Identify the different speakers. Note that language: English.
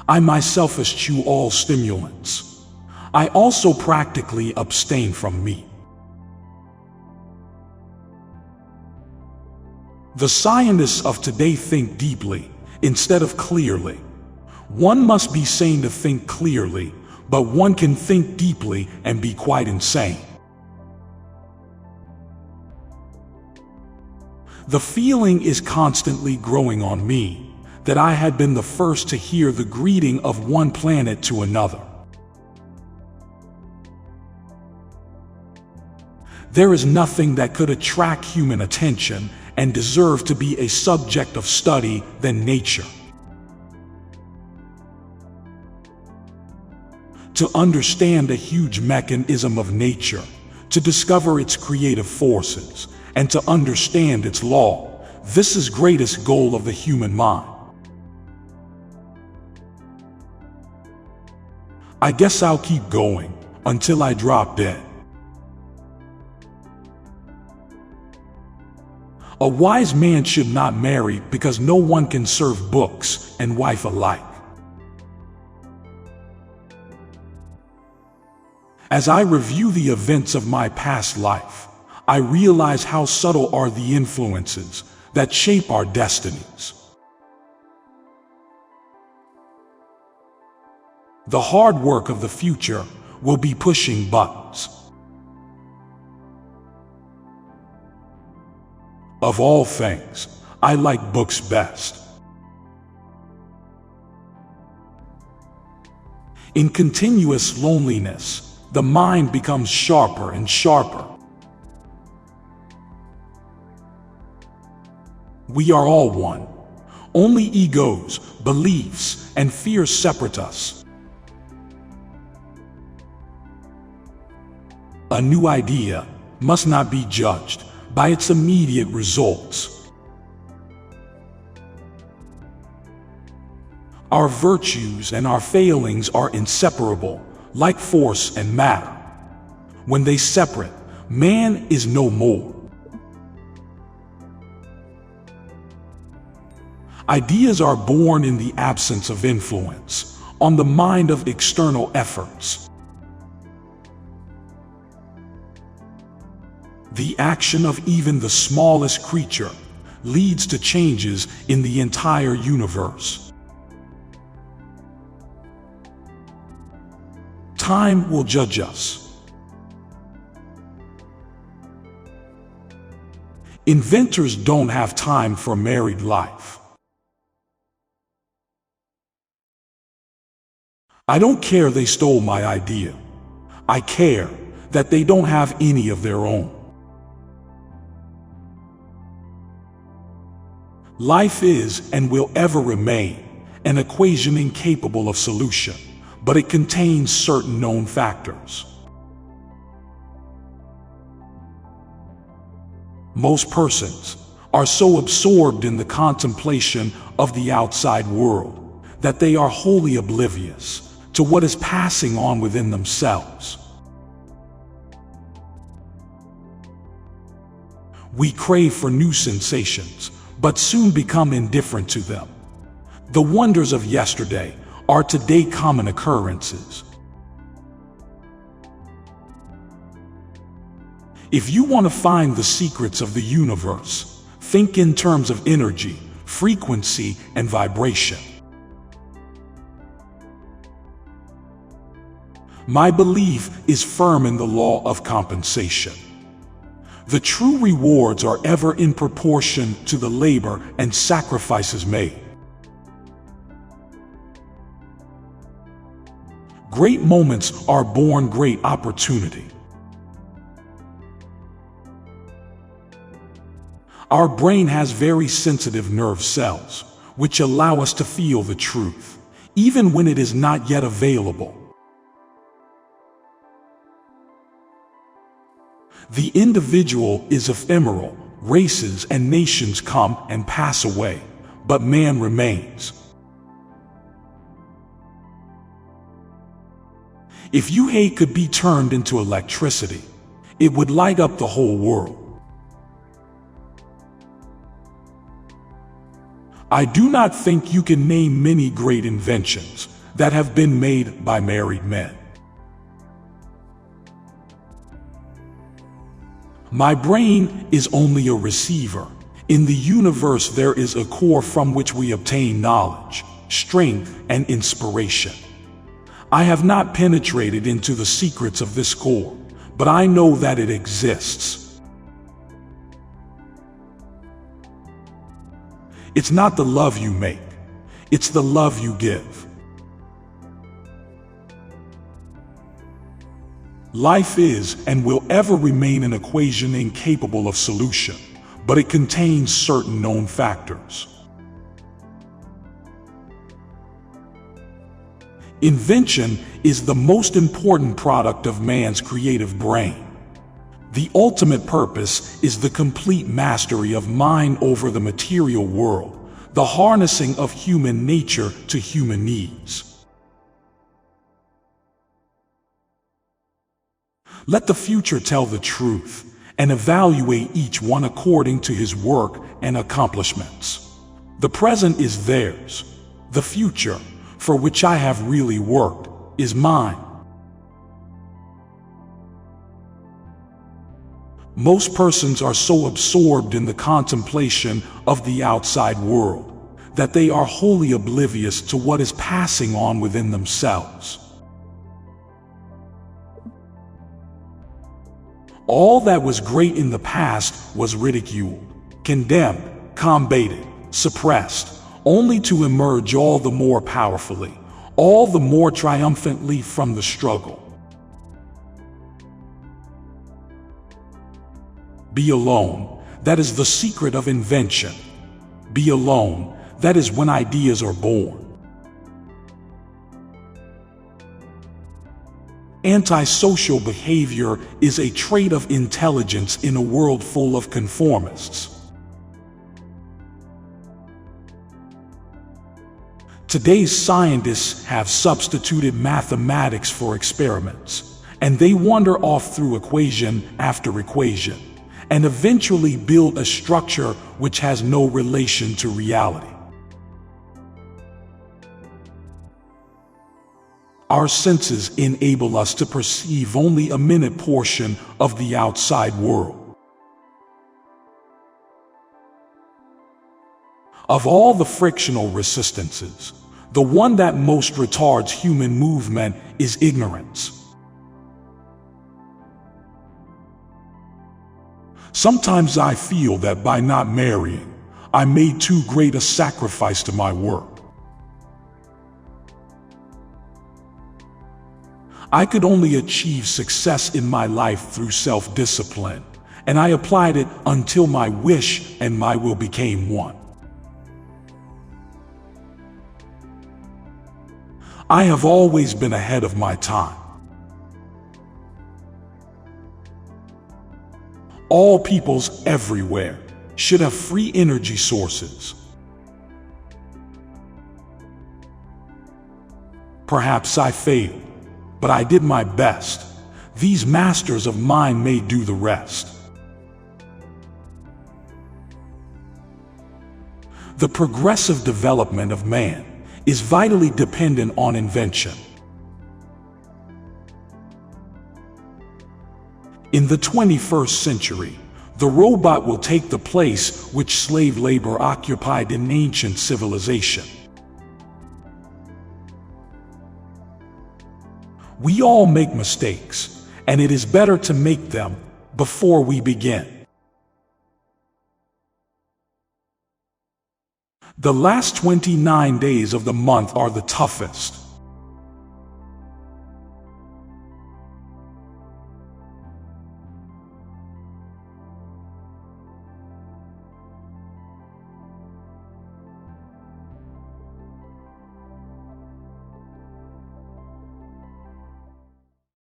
Speaker 1: I myself eschew all stimulants. I also practically abstain from meat. The scientists of today think deeply instead of clearly. One must be sane to think clearly, but one can think deeply and be quite insane. The feeling is constantly growing on me that I had been the first to hear the greeting of one planet to another. There is nothing that could attract human attention and deserve to be a subject of study than nature. To understand a huge mechanism of nature, to discover its creative forces, and to understand its law, this is greatest goal of the human mind. I guess I'll keep going until I drop dead. A wise man should not marry because no one can serve books and wife alike. As I review the events of my past life, I realize how subtle are the influences that shape our destinies. The hard work of the future will be pushing buttons. Of all things, I like books best. In continuous loneliness, the mind becomes sharper and sharper. We are all one. Only egos, beliefs, and fears separate us. A new idea must not be judged by its immediate results. Our virtues and our failings are inseparable, like force and matter. When they separate, man is no more. Ideas are born in the absence of influence on the mind of external efforts. The action of even the smallest creature leads to changes in the entire universe. Time will judge us. Inventors don't have time for married life. I don't care they stole my idea. I care that they don't have any of their own. Life is and will ever remain an equation incapable of solution, but it contains certain known factors. Most persons are so absorbed in the contemplation of the outside world that they are wholly oblivious to what is passing on within themselves. We crave for new sensations, but soon become indifferent to them. The wonders of yesterday are today common occurrences. If you want to find the secrets of the universe, think in terms of energy, frequency, and vibration. My belief is firm in the law of compensation. The true rewards are ever in proportion to the labor and sacrifices made. Great moments are born great opportunity. Our brain has very sensitive nerve cells, which allow us to feel the truth, even when it is not yet available. The individual is ephemeral. Races and nations come and pass away, but man remains. If hate could be turned into electricity, it would light up the whole world. I do not think you can name many great inventions that have been made by married men. My brain is only a receiver. In the universe there is a core from which we obtain knowledge, strength, and inspiration. I have not penetrated into the secrets of this core, but I know that it exists. It's not the love you make, it's the love you give. Life is and will ever remain an equation incapable of solution, but it contains certain known factors. Invention is the most important product of man's creative brain. The ultimate purpose is the complete mastery of mind over the material world, the harnessing of human nature to human needs. Let the future tell the truth and evaluate each one according to his work and accomplishments. The present is theirs. The future, for which I have really worked, is mine. Most persons are so absorbed in the contemplation of the outside world that they are wholly oblivious to what is passing on within themselves. All that was great in the past was ridiculed, condemned, combated, suppressed, only to emerge all the more powerfully, all the more triumphantly from the struggle. Be alone, that is the secret of invention. Be alone, that is when ideas are born. Antisocial behavior is a trait of intelligence in a world full of conformists. Today's scientists have substituted mathematics for experiments, and they wander off through equation after equation, and eventually build a structure which has no relation to reality. Our senses enable us to perceive only a minute portion of the outside world. Of all the frictional resistances, the one that most retards human movement is ignorance. Sometimes I feel that by not marrying, I made too great a sacrifice to my work. I could only achieve success in my life through self-discipline, and I applied it until my wish and my will became one. I have always been ahead of my time. All peoples everywhere should have free energy sources. Perhaps I failed, but I did my best. These masters of mine may do the rest. The progressive development of man is vitally dependent on invention. In the 21st century, the robot will take the place which slave labor occupied in ancient civilization. We all make mistakes, and it is better to make them before we begin. The last 29 days of the month are the toughest.